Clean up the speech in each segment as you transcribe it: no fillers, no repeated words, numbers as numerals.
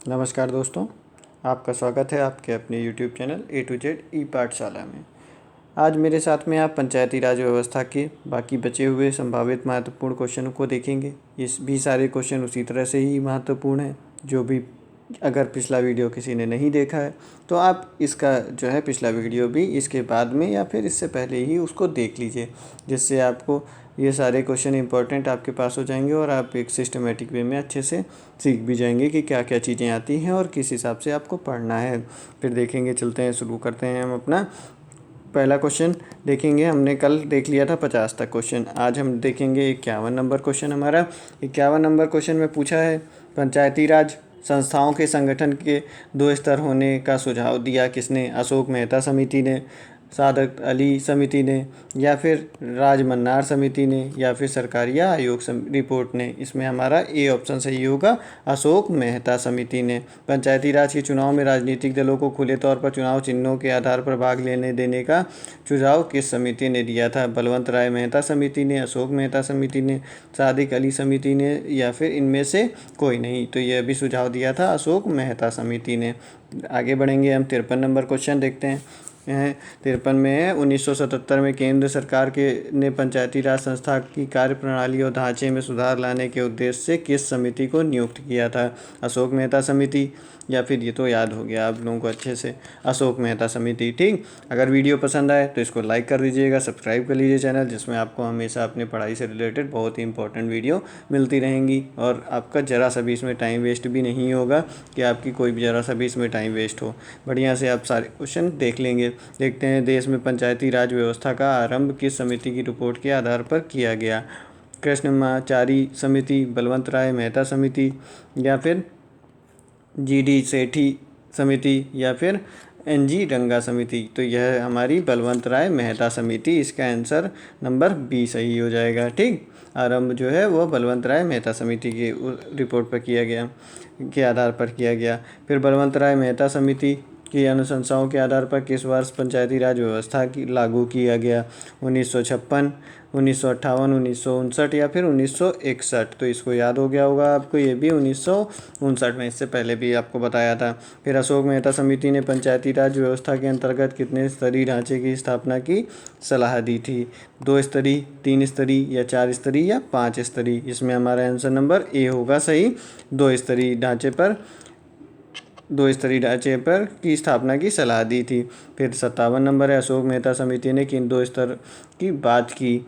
नमस्कार दोस्तों, आपका स्वागत है आपके अपने YouTube channel A to Z e Pathshala में। आज मेरे साथ में आप पंचायती राज व्यवस्था के बाकी बचे हुए संभावित महत्वपूर्ण क्वेश्चनों को देखेंगे। इस भी सारे क्वेश्चन उसी तरह से ही महत्वपूर्ण हैं। जो भी अगर पिछला वीडियो किसी ने नहीं देखा है तो आप इसका जो है पिछला वीडियो भी इसके बाद में या फिर इससे पहले ही उसको देख लीजिए, जिससे आपको ये सारे क्वेश्चन इंपॉर्टेंट आपके पास हो जाएंगे और आप एक सिस्टमेटिक वे में अच्छे से सीख भी जाएंगे कि क्या क्या चीज़ें आती हैं और किस हिसाब से आपको पढ़ना है। फिर देखेंगे, चलते हैं, शुरू करते हैं हम अपना पहला क्वेश्चन देखेंगे। हमने कल देख लिया था 50 तक क्वेश्चन, आज हम देखेंगे 51 नंबर क्वेश्चन। हमारा 51 नंबर क्वेश्चन में पूछा है, पंचायती राज संस्थाओं के संगठन के 2 स्तर होने का सुझाव दिया किसने? अशोक मेहता समिति ने, सादत अली समिति ने, या फिर राज मन्नार समिति ने, या फिर सरकारिया आयोग रिपोर्ट ने। इसमें हमारा ए ऑप्शन सही होगा, अशोक मेहता समिति ने। पंचायती राज के चुनाव में राजनीतिक दलों को खुले तौर पर चुनाव चिन्हों के आधार पर भाग लेने देने का सुझाव किस समिति ने दिया था? बलवंत राय मेहता समिति ने, अशोक मेहता समिति ने, सादिक अली समिति ने, या फिर इनमें से कोई नहीं। तो यह भी सुझाव दिया था अशोक मेहता समिति ने। आगे बढ़ेंगे हम 53 नंबर क्वेश्चन देखते हैं। 53 में है, 1977 में केंद्र सरकार के ने पंचायती राज संस्था की कार्यप्रणाली और ढांचे में सुधार लाने के उद्देश्य से किस समिति को नियुक्त किया था? अशोक मेहता समिति, या फिर ये तो याद हो गया आप लोगों को अच्छे से, अशोक मेहता समिति। ठीक, अगर वीडियो पसंद आए तो इसको लाइक कर दीजिएगा, सब्सक्राइब कर लीजिए चैनल, जिसमें आपको हमेशा अपने पढ़ाई से रिलेटेड बहुत ही इंपॉर्टेंट वीडियो मिलती रहेंगी और आपका ज़रा सा भी इसमें टाइम वेस्ट भी नहीं होगा कि आपकी कोई भी ज़रा सा भी इसमें टाइम वेस्ट हो। बढ़िया से आप सारे क्वेश्चन देख लेंगे। देखते हैं, देश में पंचायती राज व्यवस्था का आरंभ किस समिति की रिपोर्ट के आधार पर किया गया? कृष्णमाचारी समिति, बलवंत राय मेहता समिति, या फिर GD सेठी समिति, या फिर NG रंगा समिति। तो यह हमारी बलवंत राय मेहता समिति, इसका आंसर नंबर बी सही हो जाएगा। ठीक, आरंभ जो है वो बलवंत राय मेहता समिति की रिपोर्ट पर किया गया, के आधार पर किया गया। फिर बलवंत राय मेहता समिति की अनुशंसाओं के आधार पर किस वर्ष पंचायती राज व्यवस्था की लागू किया गया? 1956, 1958, 1959, या फिर 1961। तो इसको याद हो गया होगा आपको, ये भी 1959 में, इससे पहले भी आपको बताया था। फिर अशोक मेहता समिति ने पंचायती राज व्यवस्था के अंतर्गत कितने स्तरीय ढांचे की स्थापना की सलाह दी थी? 2 स्तरीय, 3 स्तरीय, या 4 स्तरीय, या 5 स्तरीय। इसमें हमारा आंसर नंबर ए होगा सही, 2 स्तरीय ढांचे पर की स्थापना की सलाह दी थी। फिर 57 नंबर है, अशोक मेहता समिति ने किन 2 स्तर की बात की?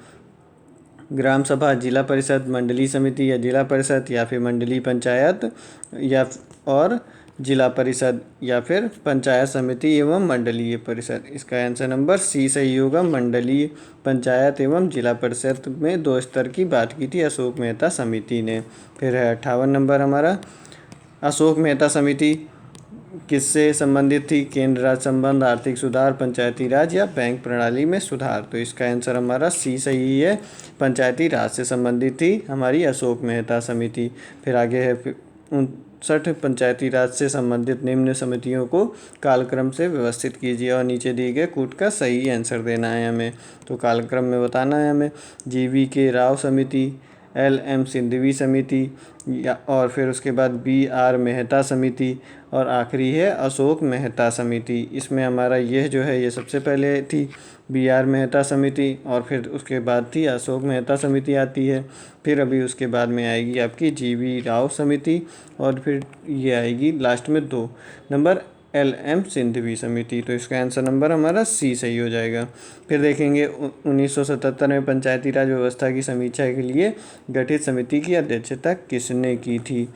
ग्राम सभा, जिला परिषद, मंडलीय समिति, या जिला परिषद, या फिर मंडलीय पंचायत, या और जिला परिषद, या फिर पंचायत समिति एवं मंडलीय परिषद। इसका आंसर नंबर सी सही होगा, मंडलीय पंचायत एवं जिला परिषद में 2 स्तर की बात की थी अशोक मेहता समिति ने। फिर है 58 नंबर हमारा, अशोक मेहता समिति किससे संबंधित थी? केंद्र राज्य संबंध, आर्थिक सुधार, पंचायती राज, या बैंक प्रणाली में सुधार। तो इसका आंसर हमारा सी सही है, पंचायती राज से संबंधित थी हमारी अशोक मेहता समिति। फिर आगे है 59, पंचायती राज से संबंधित निम्न समितियों को कालक्रम से व्यवस्थित कीजिए, और नीचे दिए गए कूट का सही आंसर देना है हमें। तो कालक्रम में बताना है हमें, GV राव समिति, LM सिंधवी समिति, या और फिर उसके बाद BR मेहता समिति, और आखिरी है अशोक मेहता समिति। इसमें हमारा यह जो है ये सबसे पहले थी BR मेहता समिति, और फिर उसके बाद थी अशोक मेहता समिति आती है। फिर अभी उसके बाद में आएगी आपकी GV राव समिति, और फिर ये आएगी लास्ट में 2 नंबर LM सिंधवी समिति। तो इसका आंसर नंबर हमारा सी सही हो जाएगा। फिर देखेंगे 1977 में पंचायती राज व्यवस्था की समीक्षा के लिए गठित समिति की अध्यक्षता किसने की थी?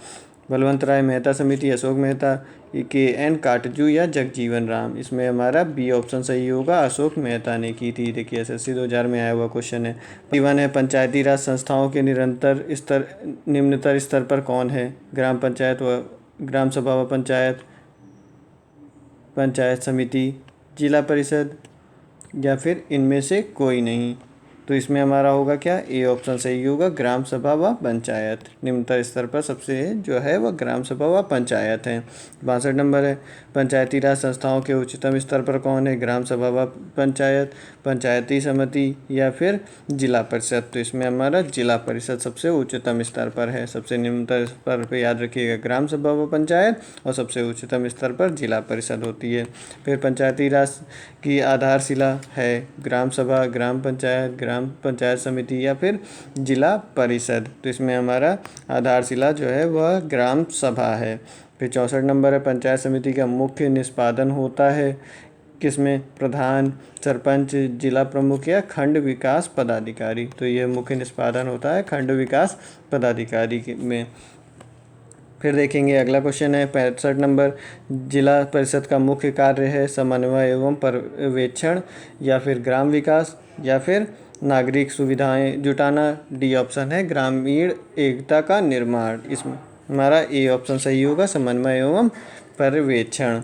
बलवंत राय मेहता समिति, अशोक मेहता, KN काटजू, या जगजीवन राम। इसमें हमारा बी ऑप्शन सही होगा, अशोक मेहता ने की थी। देखिए SSC 2000 में आया हुआ क्वेश्चन है। इवन है, पंचायती राज संस्थाओं के निम्नतर स्तर पर कौन है? ग्राम पंचायत व ग्राम सभा व पंचायत, पंचायत समिति, जिला परिषद, या फिर इनमें से कोई नहीं। तो इसमें हमारा होगा क्या, ए ऑप्शन सही होगा, ग्राम सभा व पंचायत। निम्नतर स्तर पर सबसे जो है वह ग्राम सभा व पंचायत है। 62 नंबर है, पंचायती राज संस्थाओं के उच्चतम स्तर पर कौन है, ग्राम सभा व पंचायत, पंचायती समिति या फिर जिला परिषद। तो इसमें हमारा जिला परिषद सबसे उच्चतम स्तर पर है। सबसे निम्नतर स्तर पर याद रखिएगा ग्राम सभा व पंचायत, और सबसे उच्चतम स्तर पर जिला परिषद होती है। फिर पंचायती राज की आधारशिला है ग्राम सभा, ग्राम पंचायत समिति या फिर जिला परिषद। तो इसमें हमारा आधारशिला जो है वह ग्राम सभा है। फिर 64 नंबर है, पंचायत समिति का मुख्य निष्पादन होता है किसमें, प्रधान, सरपंच, जिला प्रमुख या खंड विकास पदाधिकारी। तो यह मुख्य निष्पादन होता है खंड विकास पदाधिकारी में। फिर देखेंगे अगला क्वेश्चन है 65 नंबर, जिला परिषद का मुख्य कार्य है समन्वय एवं पर्यवेक्षण या फिर ग्राम विकास या फिर नागरिक सुविधाएं जुटाना। डी ऑप्शन है ग्रामीण एकता का निर्माण। इसमें हमारा ए ऑप्शन सही होगा, समन्वय एवं पर्यवेक्षण।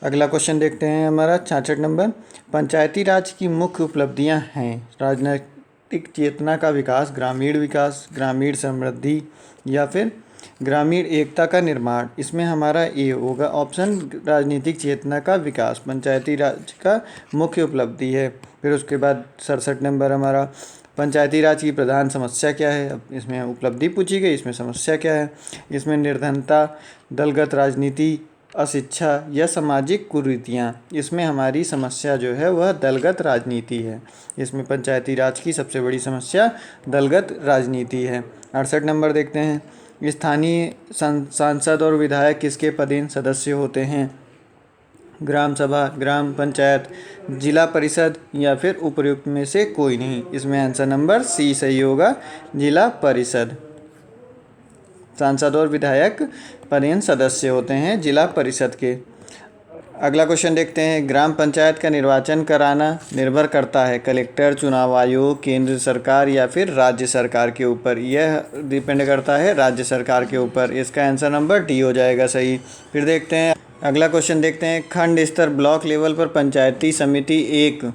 अगला क्वेश्चन देखते हैं हमारा 66 नंबर, पंचायती राज की मुख्य उपलब्धियां हैं राजनीतिक चेतना का विकास, ग्रामीण समृद्धि या फिर ग्रामीण एकता का निर्माण। इसमें हमारा ए होगा ऑप्शन, राजनीतिक चेतना का विकास पंचायती राज का मुख्य उपलब्धि है। फिर उसके बाद 67 नंबर हमारा, पंचायती राज की प्रधान समस्या क्या है। अब इसमें उपलब्धि पूछी गई, इसमें समस्या क्या है। इसमें निर्धनता, दलगत राजनीति, अशिक्षा या सामाजिक कुरीतियाँ। इसमें हमारी समस्या जो है वह दलगत राजनीति है। इसमें पंचायती राज की सबसे बड़ी समस्या दलगत राजनीति है। 68 नंबर देखते हैं, स्थानीय सांसद और विधायक किसके पदेन सदस्य होते हैं, ग्राम सभा, ग्राम पंचायत, जिला परिषद या फिर उपर्युक्त में से कोई नहीं। इसमें आंसर नंबर सी सही होगा, जिला परिषद। सांसद और विधायक पदेन सदस्य होते हैं जिला परिषद के। अगला क्वेश्चन देखते हैं, ग्राम पंचायत का निर्वाचन कराना निर्भर करता है कलेक्टर, चुनाव आयोग, केंद्र सरकार या फिर राज्य सरकार के ऊपर। यह डिपेंड करता है राज्य सरकार के ऊपर। इसका आंसर नंबर डी हो जाएगा सही। फिर देखते हैं अगला क्वेश्चन देखते हैं, खंड स्तर ब्लॉक लेवल पर पंचायती समिति एक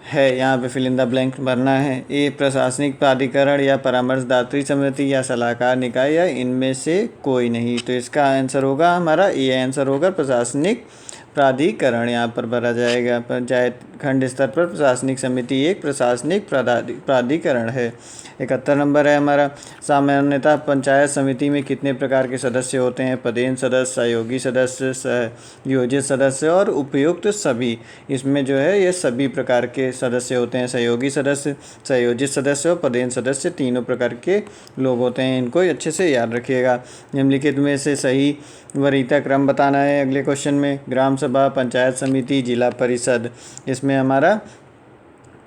है, यहाँ पे फिल इन द ब्लैंक भरना है। ए प्रशासनिक प्राधिकरण या परामर्शदात्री समिति या सलाहकार निकाय या इनमें से कोई नहीं। तो इसका आंसर होगा हमारा ए आंसर होगा प्रशासनिक प्राधिकरण, यहाँ पर भरा जाएगा। पंचायत खंड स्तर पर प्रशासनिक समिति एक प्रशासनिक प्राधिकरण है। 71 नंबर है हमारा, सामान्यतः पंचायत समिति में कितने प्रकार के सदस्य होते हैं, पदेन सदस्य, सहयोगी सदस्य, सहयोजित सदस्य और उपयुक्त सभी। इसमें जो है ये सभी प्रकार के सदस्य होते हैं, सहयोगी सदस्य, संयोजित सदस्य और पदेन सदस्य, तीनों प्रकार के लोग होते हैं। इनको अच्छे से याद रखिएगा। निम्नलिखित में से सही वरीयता क्रम बताना है अगले क्वेश्चन में, ग्राम सभा, पंचायत समिति, जिला परिषद। इसमें हमारा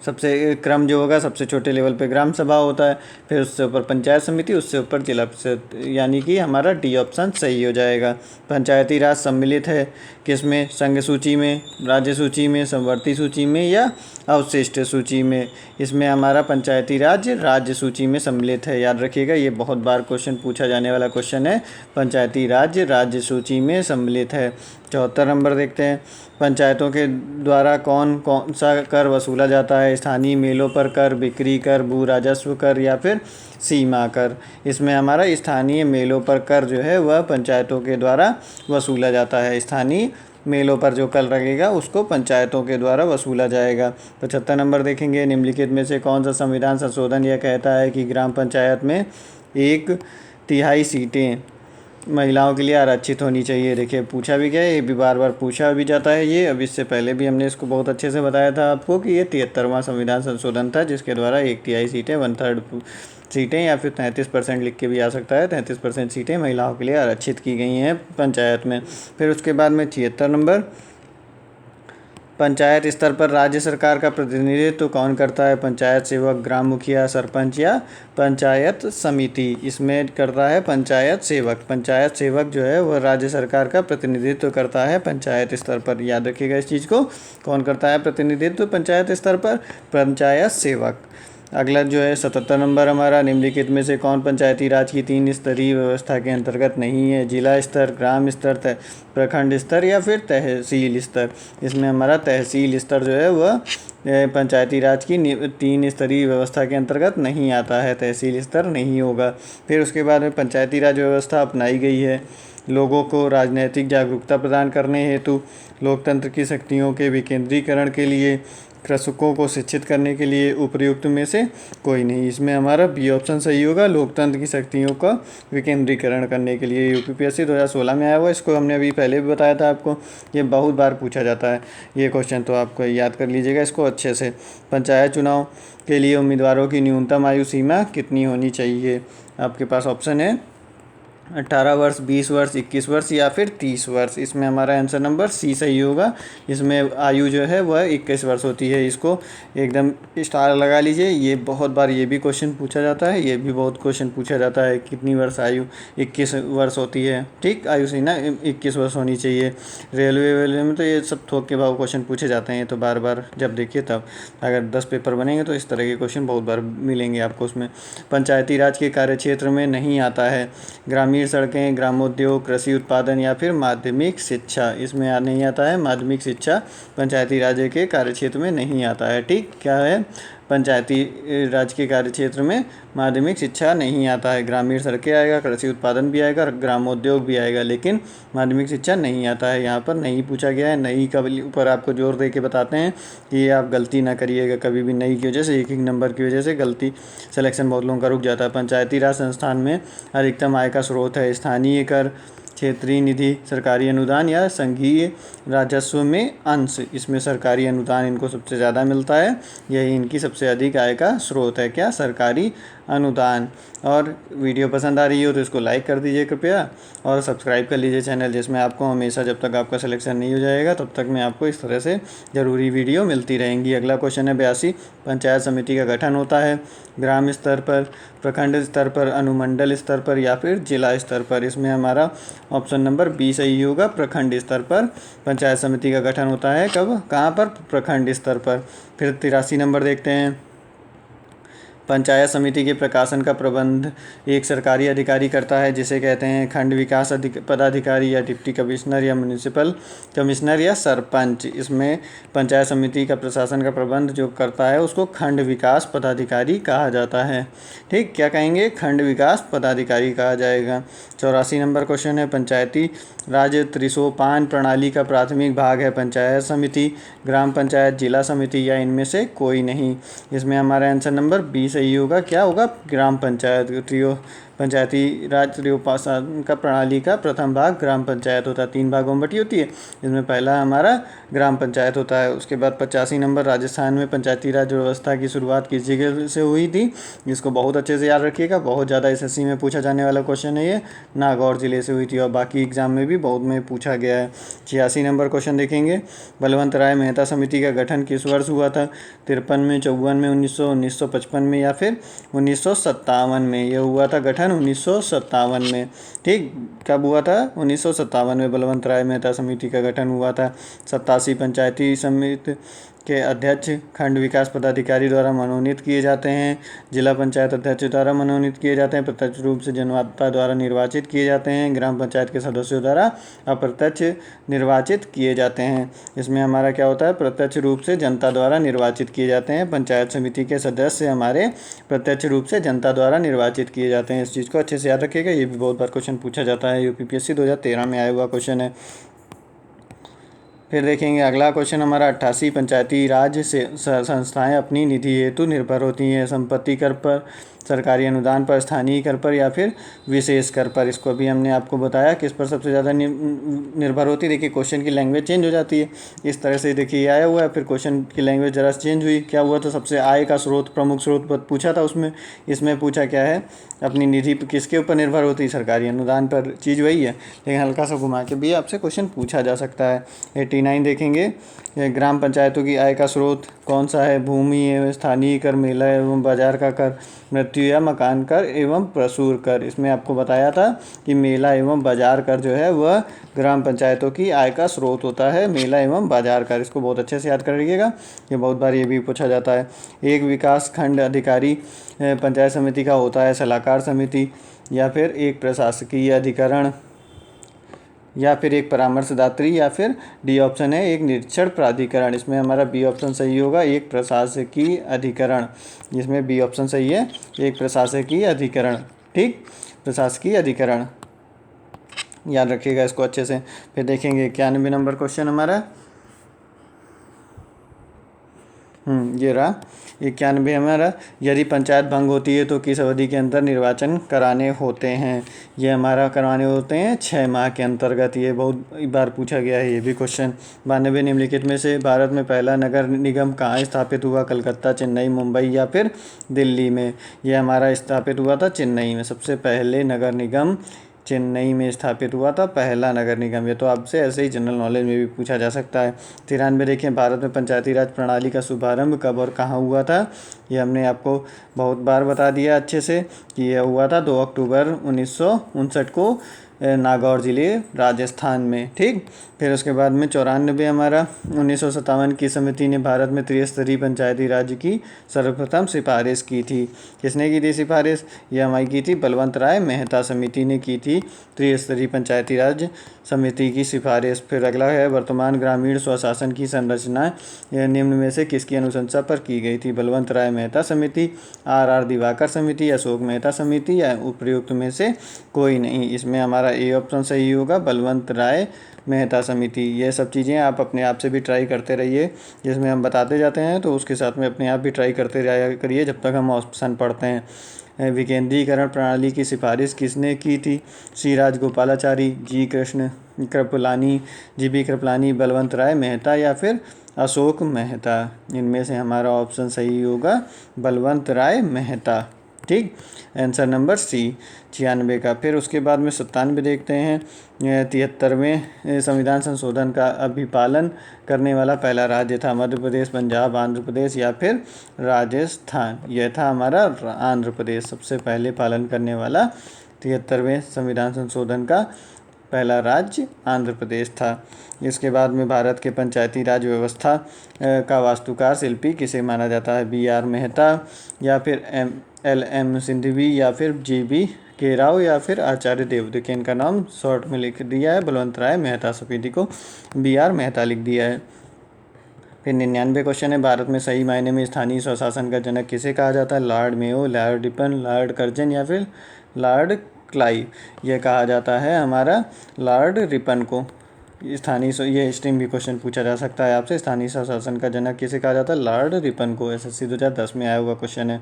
सबसे क्रम जो होगा सबसे छोटे लेवल पे ग्राम सभा होता है, फिर उससे ऊपर पंचायत समिति, उससे ऊपर जिला परिषद, यानी कि हमारा डी ऑप्शन सही हो जाएगा। पंचायती राज सम्मिलित है किसमें, संघ सूची में, राज्य सूची में, समवर्ती सूची में या अवशिष्ट सूची में। इसमें हमारा पंचायती राज राज्य सूची में सम्मिलित है, याद रखिएगा। ये बहुत बार क्वेश्चन पूछा जाने वाला क्वेश्चन है, पंचायती राज राज्य सूची में सम्मिलित है। 74 नंबर देखते हैं, पंचायतों के द्वारा कौन कौन सा कर वसूला जाता है, स्थानीय मेलों पर कर, बिक्री कर, भू राजस्व कर या फिर सीमा कर। इसमें हमारा स्थानीय मेलों पर कर जो है वह पंचायतों के द्वारा वसूला जाता है। स्थानीय मेलों पर जो कर लगेगा उसको पंचायतों के द्वारा वसूला जाएगा। 75 नंबर देखेंगे, निम्नलिखित में से कौन सा संविधान संशोधन यह कहता है कि ग्राम पंचायत में 1/3 सीटें महिलाओं के लिए आरक्षित होनी चाहिए। देखिए पूछा भी गया है, ये भी बार बार पूछा भी जाता है ये। अब इससे पहले भी हमने इसको बहुत अच्छे से बताया था आपको कि ये 73वां संविधान संशोधन था, जिसके द्वारा 1/3 सीटें, 1/3 सीटें या फिर 33% लिख के भी आ सकता है, 33% सीटें महिलाओं के लिए आरक्षित की गई हैं पंचायत में। फिर उसके बाद में 76 नंबर, पंचायत स्तर पर राज्य सरकार का प्रतिनिधित्व कौन करता है, पंचायत सेवक, ग्राम मुखिया, सरपंच या पंचायत समिति। इसमें करता है पंचायत सेवक। पंचायत सेवक जो है वह राज्य सरकार का प्रतिनिधित्व करता है पंचायत स्तर पर, याद रखिएगा इस चीज़ को। कौन करता है प्रतिनिधित्व पंचायत स्तर पर, पंचायत सेवक। अगला जो है 77 नंबर हमारा, निम्नलिखित में से कौन पंचायती राज की 3 स्तरीय व्यवस्था के अंतर्गत नहीं है? जिला स्तर, ग्राम स्तर, प्रखंड स्तर या फिर तहसील स्तर। इसमें हमारा तहसील स्तर जो है वह पंचायती राज की 3 स्तरीय व्यवस्था के अंतर्गत नहीं आता है, तहसील स्तर नहीं होगा। फिर उसके बाद में पंचायती राज व्यवस्था अपनाई गई है लोगों को राजनीतिक जागरूकता प्रदान करने हेतु, लोकतंत्र की शक्तियों के विकेंद्रीकरण के लिए, कृषकों को शिक्षित करने के लिए, उपयुक्त में से कोई नहीं। इसमें हमारा बी ऑप्शन सही होगा, लोकतंत्र की शक्तियों का विकेंद्रीकरण करने के लिए। यूपीपीएससी 2016 में आया हुआ, इसको हमने अभी पहले भी बताया था आपको, ये बहुत बार पूछा जाता है ये क्वेश्चन, तो आपको याद कर लीजिएगा इसको अच्छे से। पंचायत चुनाव के लिए उम्मीदवारों की न्यूनतम आयु सीमा कितनी होनी चाहिए? आपके पास ऑप्शन है 18 वर्ष, 20 वर्ष, 21 वर्ष या फिर 30 वर्ष। इसमें हमारा आंसर नंबर सी सही होगा। इसमें आयु जो है वह 21 वर्ष होती है। इसको एकदम स्टार लगा लीजिए, ये बहुत बार ये भी क्वेश्चन पूछा जाता है, ये भी बहुत क्वेश्चन पूछा जाता है, कितनी वर्ष आयु 21 वर्ष होती है। ठीक, आयु सीमा 21 वर्ष होनी चाहिए। रेलवे में तो ये सब थोक के भाव क्वेश्चन पूछे जाते हैं, तो बार बार जब देखिए तब, अगर 10 पेपर बनेंगे तो इस तरह के क्वेश्चन बहुत बार मिलेंगे आपको उसमें। पंचायती राज के कार्यक्षेत्र में नहीं आता है ग्रामीण सड़कें, ग्रामोद्योग, कृषि उत्पादन या फिर माध्यमिक शिक्षा। इसमें नहीं आता है माध्यमिक शिक्षा, पंचायती राज के कार्यक्षेत्र में नहीं आता है। ठीक, क्या है, पंचायती राज के कार्यक्षेत्र में माध्यमिक शिक्षा नहीं आता है। ग्रामीण सड़कें आएगा, कृषि उत्पादन भी आएगा, ग्रामोद्योग भी आएगा, लेकिन माध्यमिक शिक्षा नहीं आता है। यहाँ पर नहीं पूछा गया है। नहीं का ऊपर आपको जोर दे के बताते हैं कि ये आप गलती ना करिएगा कभी भी। नहीं की वजह से, एक नंबर की वजह से गलती सिलेक्शन बहुत लोगों का रुक जाता है। पंचायती राज संस्थान में अधिकतम आय का स्रोत है स्थानीय कर, क्षेत्रीय निधि, सरकारी अनुदान या संघीय राजस्व में अंश। इसमें सरकारी अनुदान इनको सबसे ज़्यादा मिलता है, यही इनकी सबसे अधिक आय का स्रोत है। क्या? सरकारी अनुदान। और वीडियो पसंद आ रही हो तो इसको लाइक कर दीजिए कृपया, और सब्सक्राइब कर लीजिए चैनल, जिसमें आपको हमेशा जब तक आपका सिलेक्शन नहीं हो जाएगा तब तक में आपको इस तरह से ज़रूरी वीडियो मिलती रहेंगी। अगला क्वेश्चन है 82, पंचायत समिति का गठन होता है ग्राम स्तर पर, प्रखंड स्तर पर, अनुमंडल स्तर पर या फिर जिला स्तर पर। इसमें हमारा ऑप्शन नंबर बी सही होगा, प्रखंड स्तर पर पंचायत समिति का गठन होता है। कब, कहाँ पर? प्रखंड स्तर पर। फिर 83 नंबर देखते हैं, पंचायत समिति के प्रकाशन का प्रबंध एक सरकारी अधिकारी करता है, जिसे कहते हैं खंड विकास पदाधिकारी या डिप्टी कमिश्नर या म्यूनिसिपल कमिश्नर या सरपंच। इसमें पंचायत समिति का प्रशासन का प्रबंध जो करता है उसको खंड विकास पदाधिकारी कहा जाता है। ठीक, क्या कहेंगे? खंड विकास पदाधिकारी कहा जाएगा। 84 नंबर क्वेश्चन है, पंचायती राज त्रिसोपान प्रणाली का प्राथमिक भाग है पंचायत समिति, ग्राम पंचायत, जिला समिति या इनमें से कोई नहीं। इसमें हमारा आंसर नंबर बी सही होगा। क्या होगा? ग्राम पंचायत। पंचायती राज त्रिसोपान का प्रणाली का प्रथम भाग ग्राम पंचायत होता है। 3 भागों में बटी होती है, इसमें पहला हमारा ग्राम पंचायत होता है। उसके बाद 85 नंबर, राजस्थान में पंचायती राज व्यवस्था की शुरुआत किस जगह से हुई थी? इसको बहुत अच्छे से याद रखिएगा, बहुत ज़्यादा एसएससी में पूछा जाने वाला क्वेश्चन है ये। नागौर जिले से हुई थी, और बाकी एग्जाम में भी बहुत में पूछा गया है। 86 नंबर क्वेश्चन देखेंगे, बलवंत राय मेहता समिति का गठन किस वर्ष हुआ था? 53 में, 54 में, 1955 में या फिर 1957 में? यह हुआ था गठन 1957 में। ठीक, कब हुआ था? 1957 में बलवंत राय मेहता समिति का गठन हुआ था। 87 पंचायती समिति के अध्यक्ष खंड विकास पदाधिकारी द्वारा मनोनीत किए जाते हैं, जिला पंचायत अध्यक्ष द्वारा मनोनीत किए जाते हैं, प्रत्यक्ष रूप से जनता द्वारा निर्वाचित किए जाते हैं, ग्राम पंचायत के सदस्यों द्वारा अप्रत्यक्ष निर्वाचित किए जाते हैं। इसमें हमारा क्या होता है? प्रत्यक्ष रूप से जनता द्वारा निर्वाचित किए जाते हैं। पंचायत समिति के सदस्य हमारे प्रत्यक्ष रूप से जनता द्वारा निर्वाचित किए जाते हैं। इस चीज़ को अच्छे से याद रखिएगा, ये भी बहुत बार क्वेश्चन पूछा जाता है, यूपीपीएससी 2013 में आया हुआ क्वेश्चन है। फिर देखेंगे अगला क्वेश्चन हमारा 88, पंचायती राज से संस्थाएं अपनी निधि हेतु निर्भर होती हैं संपत्ति कर पर, सरकारी अनुदान पर, स्थानीय कर पर या फिर विशेष कर पर। इसको भी हमने आपको बताया किस पर सबसे ज़्यादा निर्भर होती है। देखिए क्वेश्चन की लैंग्वेज चेंज हो जाती है इस तरह से, देखिए आया हुआ है, फिर क्वेश्चन की लैंग्वेज ज़रा चेंज हुई। क्या हुआ? तो सबसे आय का स्रोत, प्रमुख स्रोत पूछा था उसमें, इसमें पूछा क्या है? अपनी निधि किसके ऊपर निर्भर होती है? सरकारी अनुदान पर। चीज़ वही है, लेकिन हल्का सा घुमा के भी आपसे क्वेश्चन पूछा जा सकता है। 89 देखेंगे, ग्राम पंचायतों की आय का स्रोत कौन सा है? भूमि एवं स्थानीय कर, मेला एवं बाजार का कर, मृत्यु मृत्यु या मकान कर एवं प्रसूर कर। इसमें आपको बताया था कि मेला एवं बाजार कर जो है वह ग्राम पंचायतों की आय का स्रोत होता है, मेला एवं बाजार कर। इसको बहुत अच्छे से याद कर लीजिएगा, ये बहुत बार ये भी पूछा जाता है। एक विकास खंड अधिकारी पंचायत समिति का होता है सलाहकार समिति, या फिर एक प्रशासकीय अधिकरण, या फिर एक परामर्शदात्री, या फिर डी ऑप्शन है एक निरीक्षण प्राधिकरण। इसमें हमारा बी ऑप्शन सही होगा, एक प्रशासकीय अधिकरण। इसमें बी ऑप्शन सही है, एक प्रशासकीय अधिकरण। ठीक, प्रशासकीय अधिकरण याद रखिएगा इसको अच्छे से। फिर देखेंगे 91 नंबर क्वेश्चन हमारा, ये रहा 91 हमारा। यदि पंचायत भंग होती है तो किस अवधि के अंदर निर्वाचन कराने होते हैं? ये हमारा करवाने होते हैं 6 माह के अंतर्गत। ये बहुत बार पूछा गया है ये भी क्वेश्चन। 92 निम्नलिखित में से भारत में पहला नगर निगम कहाँ स्थापित हुआ? कलकत्ता, चेन्नई, मुंबई या फिर दिल्ली में? ये हमारा स्थापित हुआ था चेन्नई में। सबसे पहले नगर निगम चेन्नई में स्थापित हुआ था, पहला नगर निगम। ये तो आपसे ऐसे ही जनरल नॉलेज में भी पूछा जा सकता है। 93 देखिए, भारत में पंचायती राज प्रणाली का शुभारंभ कब और कहाँ हुआ था? ये हमने आपको बहुत बार बता दिया अच्छे से कि यह हुआ था 2 अक्टूबर 1959 को नागौर ज़िले राजस्थान में। ठीक, फिर उसके बाद में 94 हमारा 1957 की समिति ने भारत में त्रिस्तरीय पंचायती राज की सर्वप्रथम सिफारिश की थी। किसने की थी सिफारिश? ये हमारी की थी बलवंत राय मेहता समिति ने की थी त्रिस्तरीय पंचायती राज समिति की सिफारिश। फिर अगला है वर्तमान ग्रामीण स्वशासन की संरचना यह निम्न में से किसकी अनुशंसा पर की गई थी? बलवंत राय मेहता समिति, आर दिवाकर समिति, अशोक मेहता समिति, या उपयुक्त में से कोई नहीं। इसमें हमारा ए ऑप्शन सही होगा, बलवंत राय मेहता समिति। ये सब चीज़ें आप अपने आप से भी ट्राई करते रहिए, जिसमें हम बताते जाते हैं तो उसके साथ में अपने आप भी ट्राई करते रहा करिए जब तक हम ऑप्शन पढ़ते हैं। विकेंद्रीकरण प्रणाली की सिफारिश किसने की थी? सी राजगोपालाचारी, जी कृपलानी, जी बी कृपलानी, बलवंत राय मेहता या फिर अशोक मेहता? इनमें से हमारा ऑप्शन सही होगा बलवंत राय मेहता। ठीक, आंसर नंबर सी 96 का। फिर उसके बाद में 97 देखते हैं। 73वें संविधान संशोधन का अभिपालन करने वाला पहला राज्य था? मध्य प्रदेश, पंजाब, आंध्र प्रदेश या फिर राजस्थान? यह था हमारा आंध्र प्रदेश। सबसे पहले पालन करने वाला 73वें संविधान संशोधन का पहला राज्य आंध्र प्रदेश था। इसके बाद में भारत के पंचायती राज व्यवस्था का वास्तुकार शिल्पी किसे माना जाता है? बी.आर. मेहता या फिर एल.एम. सिंघवी या फिर जी.बी. के राव या फिर आचार्य देवव्रत? इनका नाम शॉर्ट में लिख दिया है, बलवंत राय मेहता समिति को बी.आर. मेहता लिख दिया है। फिर 99 क्वेश्चन है, भारत में सही मायने में स्थानीय स्वशासन का जनक किसे कहा जाता है? Lord Mayo, Lord Ripon, Lord Curzon या फिर लॉर्ड क्लाइव? यह कहा जाता है हमारा लॉर्ड रिपन को। स्थानीय ये स्ट्रीम भी क्वेश्चन पूछा जा सकता है आपसे, स्थानीय स्वशासन का जनक किसे कहा जाता है? लॉर्ड रिपन को। एसएससी 2010 में आया हुआ क्वेश्चन है।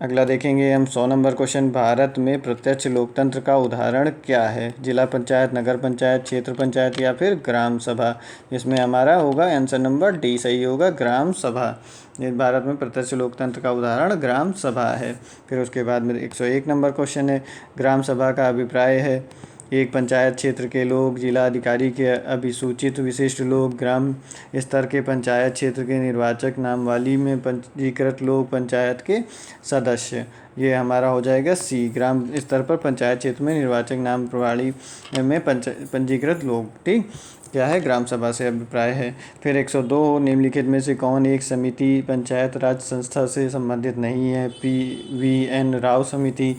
अगला देखेंगे हम 100 नंबर क्वेश्चन, भारत में प्रत्यक्ष लोकतंत्र का उदाहरण क्या है? जिला पंचायत, नगर पंचायत, क्षेत्र पंचायत या फिर ग्राम सभा? इसमें हमारा होगा आंसर नंबर डी सही होगा, ग्राम सभा। ये भारत में प्रत्यक्ष लोकतंत्र का उदाहरण ग्राम सभा है। फिर उसके बाद में 101 नंबर क्वेश्चन है, ग्राम सभा का अभिप्राय है एक पंचायत क्षेत्र के लोग, जिला अधिकारी के अभिसूचित विशिष्ट लोग, ग्राम स्तर के पंचायत क्षेत्र के निर्वाचक, नामवाली में पंजीकृत लोग, पंचायत के सदस्य। ये हमारा हो जाएगा सी, ग्राम स्तर पर पंचायत क्षेत्र में निर्वाचक, नाम प्रणाली में पंजीकृत लोग। ठीक, क्या है? ग्राम सभा से अभिप्राय है। फिर 102 निम्नलिखित में से कौन एक समिति पंचायत राज संस्था से संबंधित नहीं है? पी.वी.एन. राव समिति,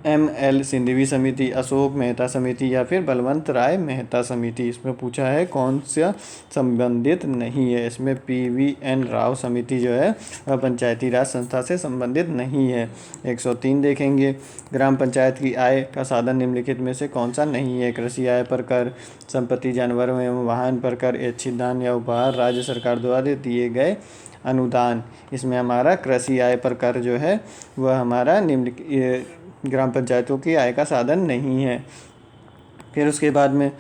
एम.एल. सिंघवी समिति, अशोक मेहता समिति या फिर बलवंत राय मेहता समिति? इसमें पूछा है कौन सा संबंधित नहीं है। इसमें पी.वी.एन. राव समिति जो है वह पंचायती राज संस्था से संबंधित नहीं है। 103 देखेंगे, ग्राम पंचायत की आय का साधन निम्नलिखित में से कौन सा नहीं है? कृषि आय पर कर, संपत्ति, जानवरों एवं वाहन पर कर, ऐच्छिक दान या उपहार, राज्य सरकार द्वारा दिए गए अनुदान? इसमें हमारा कृषि आय पर कर जो है वह हमारा ग्राम पंचायतों की आय का साधन नहीं है। फिर उसके बाद में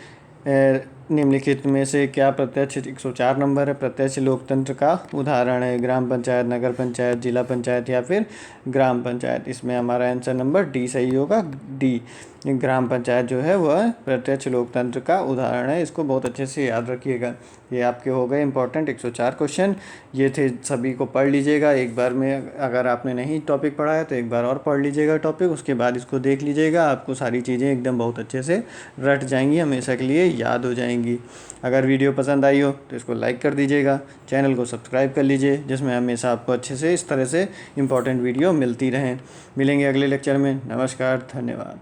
निम्नलिखित में से क्या प्रत्यक्ष 104 नंबर है? प्रत्यक्ष लोकतंत्र का उदाहरण है ग्राम पंचायत, नगर पंचायत, जिला पंचायत या फिर ग्राम पंचायत। इसमें हमारा आंसर नंबर डी सही होगा, डी। ग्राम पंचायत जो है वह प्रत्यक्ष लोकतंत्र का उदाहरण है। इसको बहुत अच्छे से याद रखिएगा। ये आपके हो गए इंपॉर्टेंट 104 क्वेश्चन। ये थे, सभी को पढ़ लीजिएगा एक बार में। अगर आपने नहीं टॉपिक पढ़ा है तो एक बार और पढ़ लीजिएगा टॉपिक, उसके बाद इसको देख लीजिएगा। आपको सारी चीज़ें एकदम बहुत अच्छे से रट जाएंगी, हमेशा के लिए याद हो जाएंगी। अगर वीडियो पसंद आई हो तो इसको लाइक कर दीजिएगा, चैनल को सब्सक्राइब कर लीजिए, जिसमें हमेशा आपको अच्छे से इस तरह से इंपॉर्टेंट वीडियो मिलती रहें। मिलेंगे अगले लेक्चर में। नमस्कार, धन्यवाद।